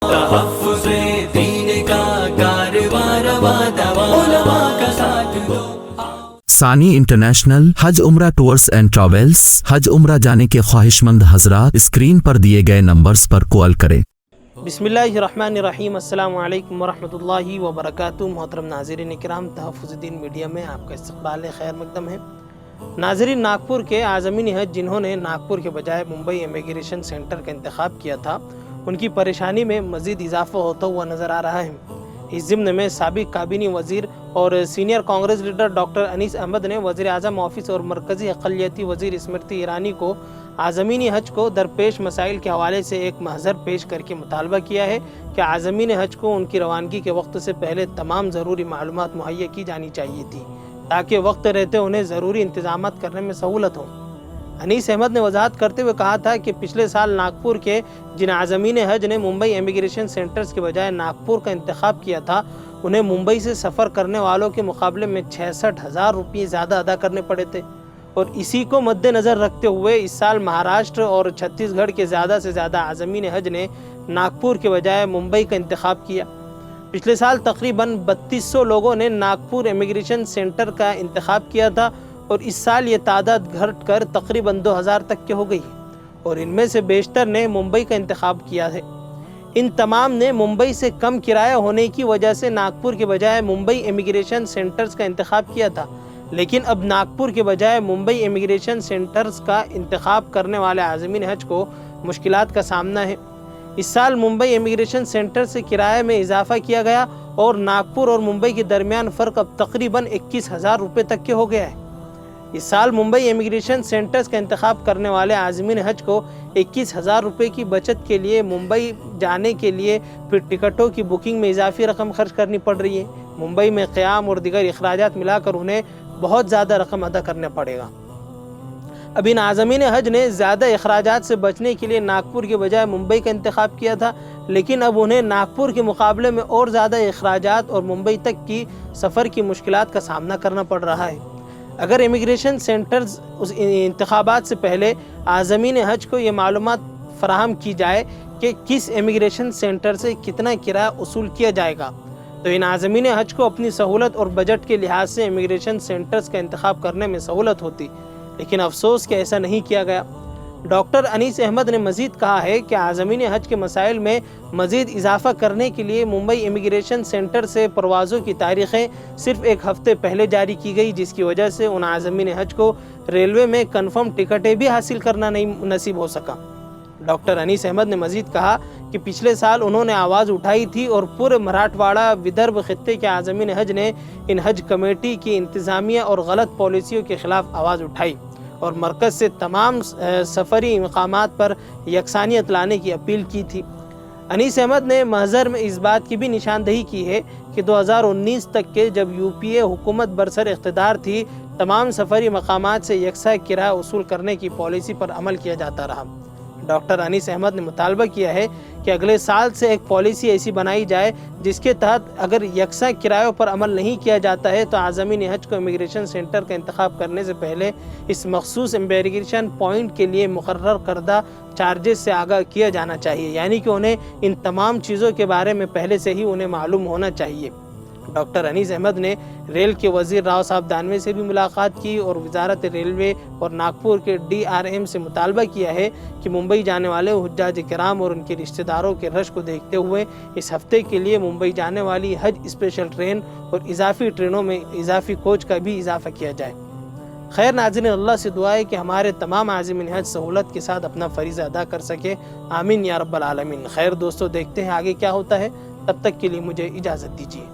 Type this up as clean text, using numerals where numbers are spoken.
تحفظ دین کا کارواں رواں دواں علماء کا ساتھ دو۔ ثانی انٹرنیشنل حج عمرہ ٹورز اینڈ ٹریولز۔ حج عمرہ جانے کے خواہش مند حضرات اسکرین پر دیے گئے نمبرز پر کال کریں۔ بسم اللہ الرحمن الرحیم۔ السلام علیکم ورحمۃ اللہ وبرکاتہ۔ محترم ناظرین کرام، تحفظ دین میڈیا میں آپ کا استقبال خیر مقدم ہے۔ ناظرین، ناگپور کے عازمین حج جنہوں نے ناگپور کے بجائے ممبئی امیگریشن سینٹر کا انتخاب کیا تھا، ان کی پریشانی میں مزید اضافہ ہوتا ہوا نظر آ رہا ہے۔ اس ضمن میں سابق کابینی وزیر اور سینئر کانگریس لیڈر ڈاکٹر انیس احمد نے وزیر اعظم آفس اور مرکزی اقلیتی وزیر اسمرتی ایرانی کو عازمین حج کو درپیش مسائل کے حوالے سے ایک محضر پیش کر کے مطالبہ کیا ہے کہ عازمین حج کو ان کی روانگی کے وقت سے پہلے تمام ضروری معلومات مہیا کی جانی چاہیے تھی تاکہ وقت رہتے انہیں ضروری انتظامات کرنے میں سہولت ہو۔ انیس احمد نے وضاحت کرتے ہوئے کہا تھا کہ پچھلے سال ناگپور کے جن عازمین حج نے ممبئی امیگریشن سینٹرز کے بجائے ناگپور کا انتخاب کیا تھا، انہیں ممبئی سے سفر کرنے والوں کے مقابلے میں 66,000 روپے زیادہ ادا کرنے پڑے تھے، اور اسی کو مد نظر رکھتے ہوئے اس سال مہاراشٹر اور چھتیس گڑھ کے زیادہ سے زیادہ عازمین حج نے ناگپور کے بجائے ممبئی کا انتخاب کیا۔ پچھلے سال تقریباً 3200 لوگوں نے ناگپور امیگریشن سینٹر کا انتخاب کیا تھا، اور اس سال یہ تعداد گھٹ کر تقریباً 2000 تک کے ہو گئی، اور ان میں سے بیشتر نے ممبئی کا انتخاب کیا ہے۔ ان تمام نے ممبئی سے کم کرایہ ہونے کی وجہ سے ناگپور کے بجائے ممبئی امیگریشن سینٹرز کا انتخاب کیا تھا، لیکن اب ناگپور کے بجائے ممبئی امیگریشن سینٹرز کا انتخاب کرنے والے عازمین حج کو مشکلات کا سامنا ہے۔ اس سال ممبئی امیگریشن سینٹر سے کرایہ میں اضافہ کیا گیا، اور ناگپور اور ممبئی کے درمیان فرق اب تقریباً 21,000 روپے تک کے ہو گیا ہے۔ اس سال ممبئی امیگریشن سینٹرز کا انتخاب کرنے والے عازمین حج کو 21,000 روپے کی بچت کے لیے ممبئی جانے کے لیے پھر ٹکٹوں کی بکنگ میں اضافی رقم خرچ کرنی پڑ رہی ہے۔ ممبئی میں قیام اور دیگر اخراجات ملا کر انہیں بہت زیادہ رقم ادا کرنا پڑے گا۔ اب ان عازمین حج نے زیادہ اخراجات سے بچنے کے لیے ناگپور کے بجائے ممبئی کا انتخاب کیا تھا، لیکن اب انہیں ناگپور کے مقابلے میں اور زیادہ اخراجات اور ممبئی تک کی سفر کی مشکلات کا سامنا کرنا پڑ رہا ہے۔ اگر امیگریشن سینٹرز اس انتخابات سے پہلے عازمین حج کو یہ معلومات فراہم کی جائے کہ کس امیگریشن سینٹر سے کتنا کرایہ وصول کیا جائے گا، تو ان عازمین حج کو اپنی سہولت اور بجٹ کے لحاظ سے امیگریشن سینٹرز کا انتخاب کرنے میں سہولت ہوتی، لیکن افسوس کہ ایسا نہیں کیا گیا۔ ڈاکٹر انیس احمد نے مزید کہا ہے کہ عازمین حج کے مسائل میں مزید اضافہ کرنے کے لیے ممبئی امیگریشن سینٹر سے پروازوں کی تاریخیں صرف ایک ہفتے پہلے جاری کی گئی، جس کی وجہ سے ان عازمین حج کو ریلوے میں کنفرم ٹکٹیں بھی حاصل کرنا نہیں نصیب ہو سکا۔ ڈاکٹر انیس احمد نے مزید کہا کہ پچھلے سال انہوں نے آواز اٹھائی تھی، اور پورے مراٹھواڑہ ودربھ خطے کے عازمین حج نے ان حج کمیٹی کی انتظامیہ اور غلط پالیسیوں کے خلاف آواز اٹھائی، اور مرکز سے تمام سفری مقامات پر یکسانیت لانے کی اپیل کی تھی۔ انیس احمد نے محضر میں اس بات کی بھی نشاندہی کی ہے کہ 2019 تک کے جب یو پی اے حکومت برسر اقتدار تھی، تمام سفری مقامات سے یکساں کرایہ وصول کرنے کی پالیسی پر عمل کیا جاتا رہا۔ ڈاکٹر انیس احمد نے مطالبہ کیا ہے کہ اگلے سال سے ایک پالیسی ایسی بنائی جائے جس کے تحت اگر یکساں کرایوں پر عمل نہیں کیا جاتا ہے تو عازمین حج کو امیگریشن سینٹر کا انتخاب کرنے سے پہلے اس مخصوص امیگریشن پوائنٹ کے لیے مقرر کردہ چارجز سے آگاہ کیا جانا چاہیے، یعنی کہ انہیں ان تمام چیزوں کے بارے میں پہلے سے ہی انہیں معلوم ہونا چاہیے۔ ڈاکٹر انیس احمد نے ریل کے وزیر راؤ صاحب دانوے سے بھی ملاقات کی، اور وزارت ریلوے اور ناگپور کے DRM سے مطالبہ کیا ہے کہ ممبئی جانے والے حجاج کرام اور ان کے رشتہ داروں کے رش کو دیکھتے ہوئے اس ہفتے کے لیے ممبئی جانے والی حج اسپیشل ٹرین اور اضافی ٹرینوں میں اضافی کوچ کا بھی اضافہ کیا جائے۔ خیر ناظرین، اللہ سے دعا ہے کہ ہمارے تمام عازمین حج سہولت کے ساتھ اپنا فریضہ ادا کر سکے، آمین یا رب العالمین۔ خیر دوستو، دیکھتے ہیں آگے کیا ہوتا ہے، تب تک کے لیے مجھے اجازت دیجیے۔